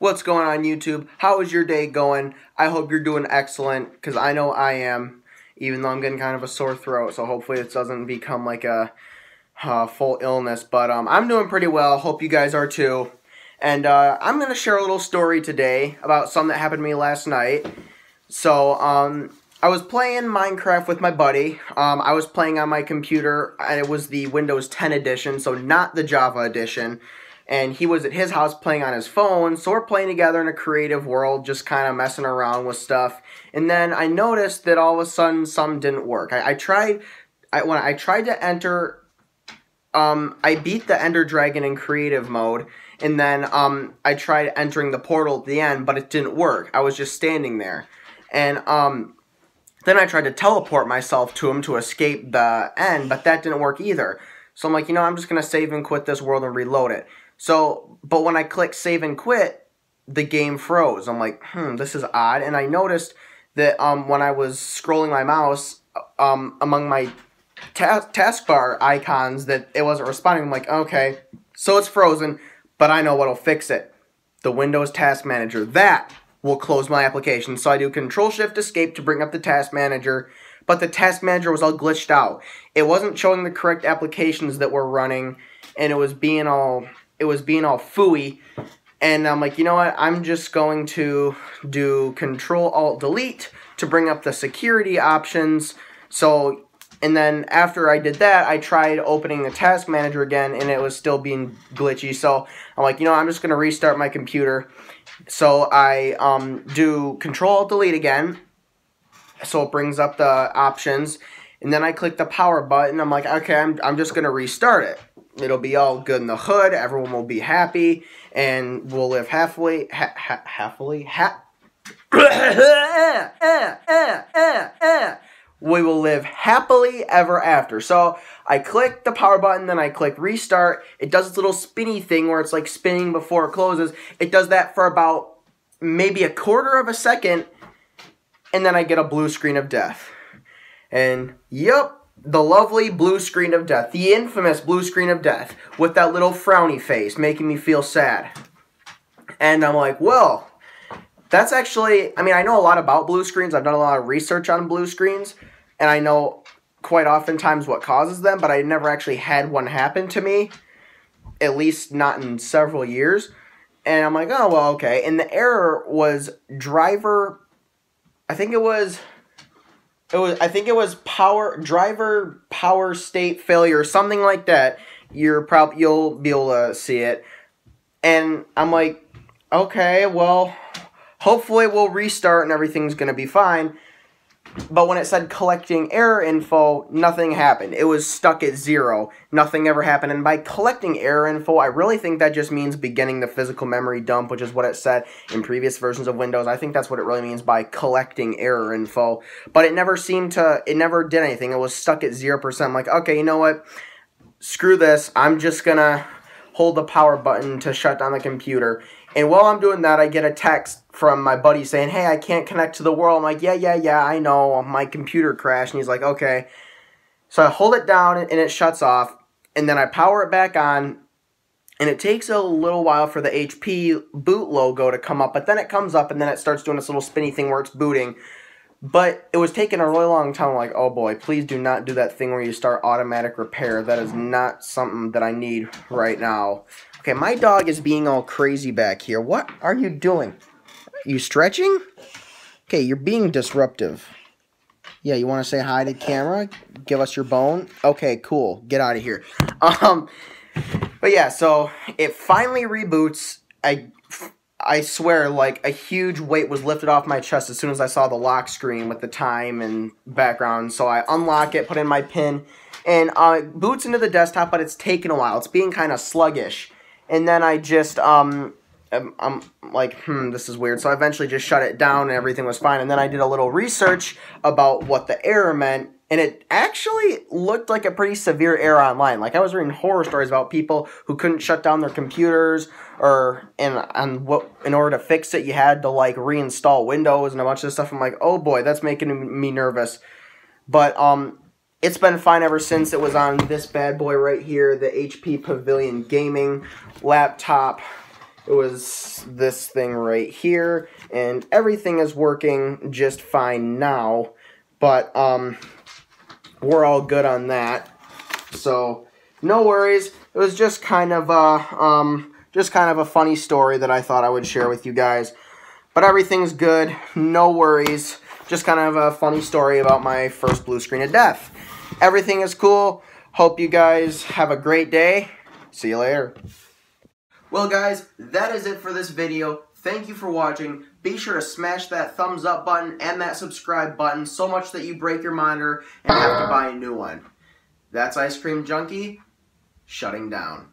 What's going on YouTube? How is your day going? I hope you're doing excellent, because I know I am, even though I'm getting kind of a sore throat, so hopefully it doesn't become like a full illness. But I'm doing pretty well. Hope you guys are too. And I'm going to share a little story today about something that happened to me last night. So, I was playing Minecraft with my buddy. I was playing on my computer, and it was the Windows 10 edition, so not the Java edition. And he was at his house playing on his phone, so we're playing together in a creative world, just kind of messing around with stuff. And then I noticed that all of a sudden something didn't work. When I tried to enter, I beat the Ender Dragon in creative mode, and then I tried entering the portal at the end, but it didn't work. I was just standing there. And then I tried to teleport myself to him to escape the end, but that didn't work either. So I'm like, you know, I'm just going to save and quit this world and reload it. So, but when I clicked save and quit, the game froze. I'm like, this is odd. And I noticed that when I was scrolling my mouse among my taskbar icons that it wasn't responding. I'm like, okay, so it's frozen, but I know what'll fix it. The Windows Task Manager. That will close my application. So I do Control-Shift-Escape to bring up the Task Manager, but the Task Manager was all glitched out. It wasn't showing the correct applications that were running, and it was being all phooey. And I'm like, you know what? I'm just going to do Control-Alt-Delete to bring up the security options. So, and then after I did that, I tried opening the Task Manager again, and it was still being glitchy. So I'm like, you know, I'm just going to restart my computer. So I do Control-Alt-Delete again, so it brings up the options, and then I click the power button. I'm like, okay, I'm just going to restart it. It'll be all good in the hood, everyone will be happy, and we'll live we will live happily ever after. So I click the power button, then I click restart. It does this little spinny thing where it's like spinning before it closes. It does that for about maybe a quarter of a second, and then I get a blue screen of death. And yep, the lovely blue screen of death. The infamous blue screen of death with that little frowny face making me feel sad. And I'm like, well, that's actually, I mean, I know a lot about blue screens. I've done a lot of research on blue screens, and I know quite oftentimes what causes them, but I never actually had one happen to me, at least not in several years. And I'm like, oh, well, okay. And the error was driver power state failure or something like that. You'll be able to see it. And I'm like, okay, well, hopefully we'll restart and everything's going to be fine. But when it said collecting error info, nothing happened. It was stuck at 0. Nothing ever happened. And by collecting error info, I really think that just means beginning the physical memory dump, which is what it said in previous versions of Windows. I think that's what it really means by collecting error info. But it never did anything. It was stuck at 0%. I'm like, okay, you know what? Screw this. I'm just going to hold the power button to shut down the computer. And while I'm doing that, I get a text from my buddy saying, hey, I can't connect to the world. I'm like, yeah, I know. My computer crashed. And he's like, okay. So I hold it down, and it shuts off. And then I power it back on. And it takes a little while for the HP boot logo to come up. But then it comes up, and then it starts doing this little spinny thing where it's booting. But it was taking a really long time. I'm like, oh boy, please do not do that thing where you start automatic repair. That is not something that I need right now. Okay, my dog is being all crazy back here. What are you doing? Are you stretching? Okay, you're being disruptive. Yeah, you want to say hi to camera? Give us your bone? Okay, cool. Get out of here. But yeah, so it finally reboots. I swear, like, a huge weight was lifted off my chest as soon as I saw the lock screen with the time and background. So I unlock it, put in my PIN, and it boots into the desktop, but it's taking a while. It's being kind of sluggish. And then I just, I'm like, this is weird. So I eventually just shut it down, and everything was fine. And then I did a little research about what the error meant, and it actually looked like a pretty severe error online. Like, I was reading horror stories about people who couldn't shut down their computers, and what, in order to fix it, you had to, like, reinstall Windows and a bunch of stuff. I'm like, oh boy, that's making me nervous. But, it's been fine ever since. It was on this bad boy right here, the HP Pavilion Gaming laptop. it was this thing right here, and everything is working just fine now, but we're all good on that, so no worries. It was just kind of a funny story that I thought I would share with you guys, but everything's good, no worries. Just kind of a funny story about my first blue screen of death. Everything is cool. Hope you guys have a great day. See you later. Well guys, that is it for this video. Thank you for watching. Be sure to smash that thumbs up button and that subscribe button so much that you break your monitor and have to buy a new one. That's IceCreamJunkie, shutting down.